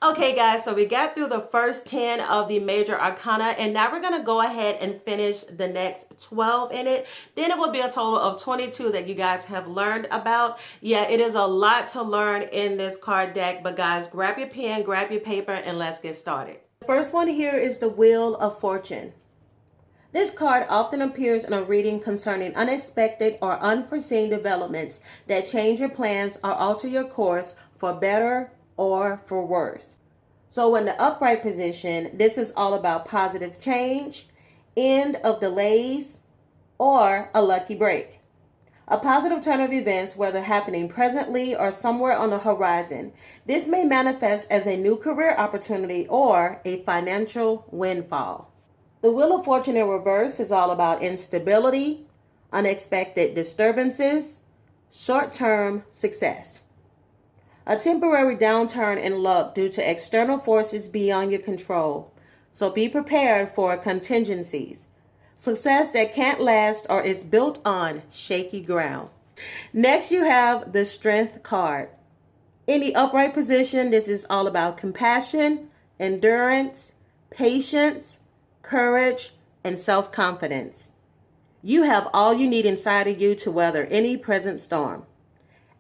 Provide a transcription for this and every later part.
Okay guys, so we got through the first 10 of the Major Arcana, and now we're going to go ahead and finish the next 12 in it. Then it will be a total of 22 that you guys have learned about. Yeah, it is a lot to learn in this card deck, but guys, grab your pen, grab your paper, and let's get started. The first one here is the Wheel of Fortune. This card often appears in a reading concerning unexpected or unforeseen developments that change your plans or alter your course for better or for worse. So in the upright position, this is all about positive change, end of delays, or a lucky break. A positive turn of events, whether happening presently or somewhere on the horizon. This may manifest as a new career opportunity or a financial windfall. The Wheel of Fortune in reverse is all about instability, unexpected disturbances, short-term success. A temporary downturn in luck due to external forces beyond your control. So be prepared for contingencies. Success that can't last or is built on shaky ground. Next, you have the Strength card. In the upright position, this is all about compassion, endurance, patience, courage, and self-confidence. You have all you need inside of you to weather any present storm.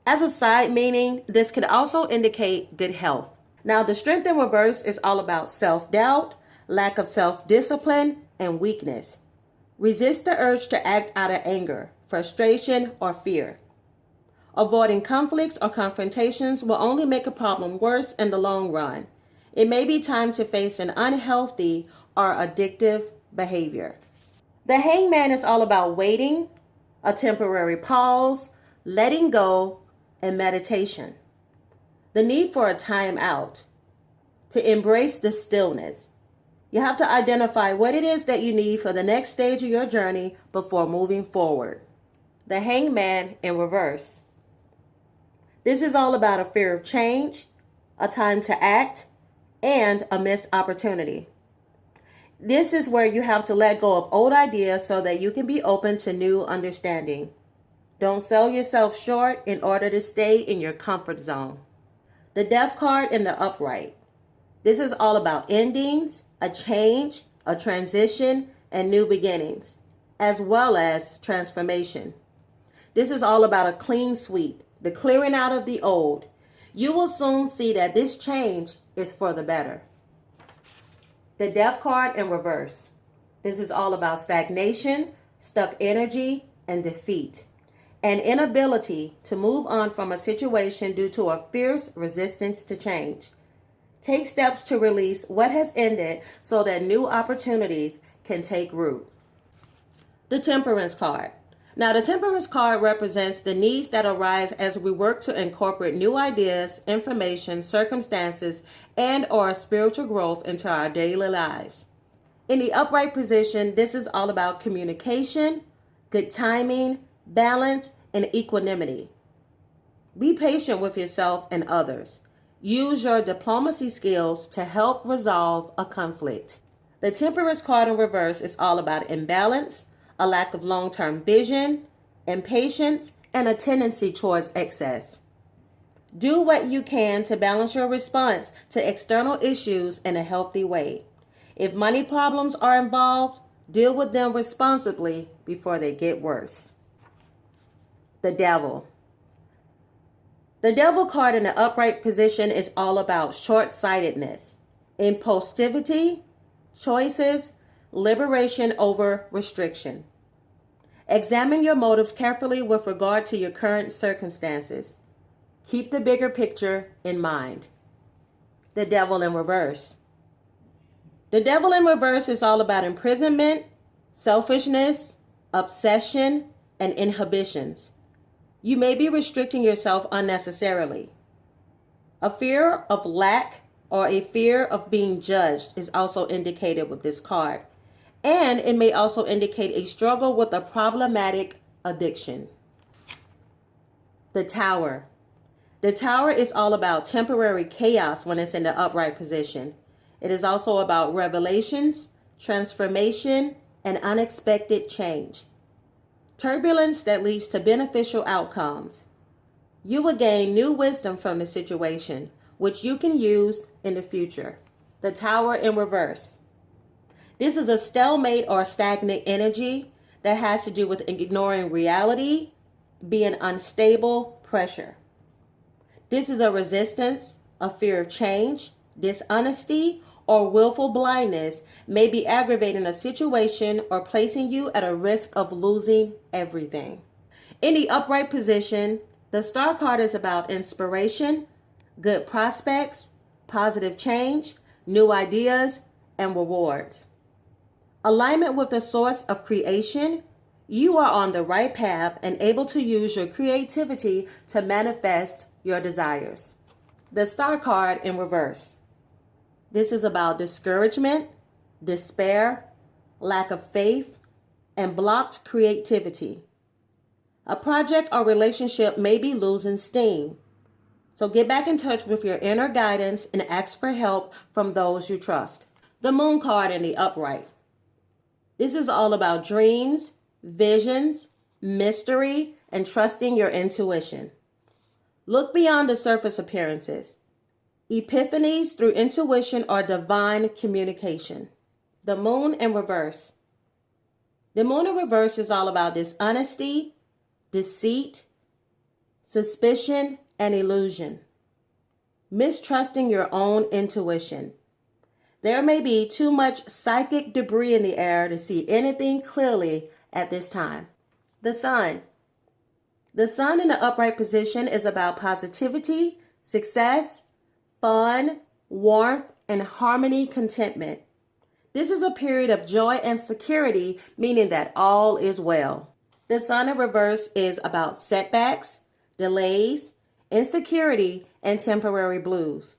As a side meaning, this could also indicate good health. Now, the Strength in reverse is all about self-doubt, lack of self-discipline, and weakness. Resist the urge to act out of anger, frustration, or fear. Avoiding conflicts or confrontations will only make a problem worse in the long run. It may be time to face an unhealthy or addictive behavior. The Hangman is all about waiting, a temporary pause, letting go, and meditation. The need for a time out, to embrace the stillness. You have to identify what it is that you need for the next stage of your journey before moving forward. The Hangman in reverse. This is all about a fear of change, a time to act, and a missed opportunity. This is where you have to let go of old ideas so that you can be open to new understanding. Don't sell yourself short in order to stay in your comfort zone. The Death card in the upright. This is all about endings, a change, a transition, and new beginnings, as well as transformation. This is all about a clean sweep, the clearing out of the old. You will soon see that this change is for the better. The Death card in reverse. This is all about stagnation, stuck energy, and defeat. An inability to move on from a situation due to a fierce resistance to change. Take steps to release what has ended so that new opportunities can take root. The Temperance card. Now, the Temperance card represents the needs that arise as we work to incorporate new ideas, information, circumstances, and or spiritual growth into our daily lives. In the upright position, this is all about communication, good timing, balance, and equanimity. Be patient with yourself and others. Use your diplomacy skills to help resolve a conflict. The Temperance card in reverse is all about imbalance, a lack of long-term vision, impatience, and a tendency towards excess. Do what you can to balance your response to external issues in a healthy way. If money problems are involved, deal with them responsibly before they get worse. The Devil. The Devil card in the upright position is all about short-sightedness, impulsivity, choices, liberation over restriction. Examine your motives carefully with regard to your current circumstances. Keep the bigger picture in mind. The Devil in reverse. The Devil in reverse is all about imprisonment, selfishness, obsession, and inhibitions. You may be restricting yourself unnecessarily. A fear of lack or a fear of being judged is also indicated with this card. And it may also indicate a struggle with a problematic addiction. The Tower. The Tower is all about temporary chaos when it's in the upright position. It is also about revelations, transformation, and unexpected change. Turbulence that leads to beneficial outcomes. You will gain new wisdom from the situation, which you can use in the future. The Tower in reverse. This is a stalemate or stagnant energy that has to do with ignoring reality, being unstable, pressure. This is a resistance, a fear of change, dishonesty, or willful blindness may be aggravating a situation or placing you at a risk of losing everything. In the upright position, the Star card is about inspiration, good prospects, positive change, new ideas, and rewards. Alignment with the source of creation, you are on the right path and able to use your creativity to manifest your desires. The Star card in reverse. This is about discouragement, despair, lack of faith, and blocked creativity. A project or relationship may be losing steam. So get back in touch with your inner guidance and ask for help from those you trust. The Moon card in the upright. This is all about dreams, visions, mystery, and trusting your intuition. Look beyond the surface appearances. Epiphanies through intuition or divine communication. The Moon in reverse. The Moon in reverse is all about dishonesty, deceit, suspicion, and illusion. Mistrusting your own intuition. There may be too much psychic debris in the air to see anything clearly at this time. The Sun. The Sun in the upright position is about positivity, success, fun, warmth, and harmony, contentment. This is a period of joy and security, meaning that all is well. The Sun in reverse is about setbacks, delays, insecurity, and temporary blues.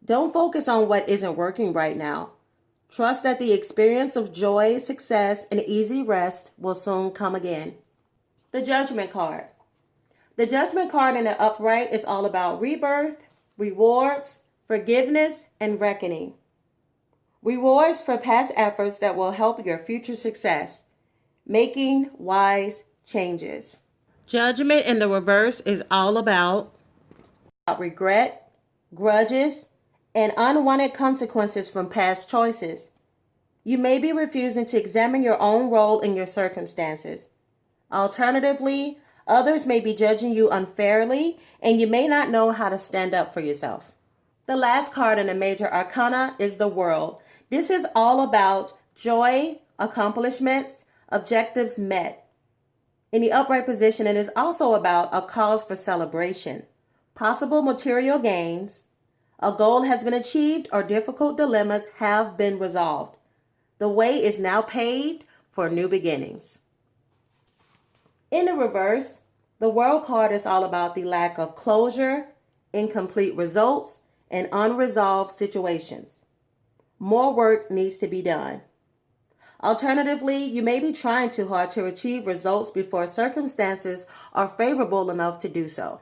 Don't focus on what isn't working right now. Trust that the experience of joy, success, and easy rest will soon come again. The Judgment card. The Judgment card in the upright is all about rebirth, rewards, forgiveness, and reckoning. Rewards for past efforts that will help your future success. Making wise changes. Judgment in the reverse is all about regret, grudges, and unwanted consequences from past choices. You may be refusing to examine your own role in your circumstances. Alternatively, others may be judging you unfairly, and you may not know how to stand up for yourself. The last card in the Major Arcana is the World. This is all about joy, accomplishments, objectives met. In the upright position, it is also about a cause for celebration, possible material gains, a goal has been achieved, or difficult dilemmas have been resolved. The way is now paved for new beginnings. In the reverse, the World card is all about the lack of closure, incomplete results, and unresolved situations. More work needs to be done. Alternatively, you may be trying too hard to achieve results before circumstances are favorable enough to do so.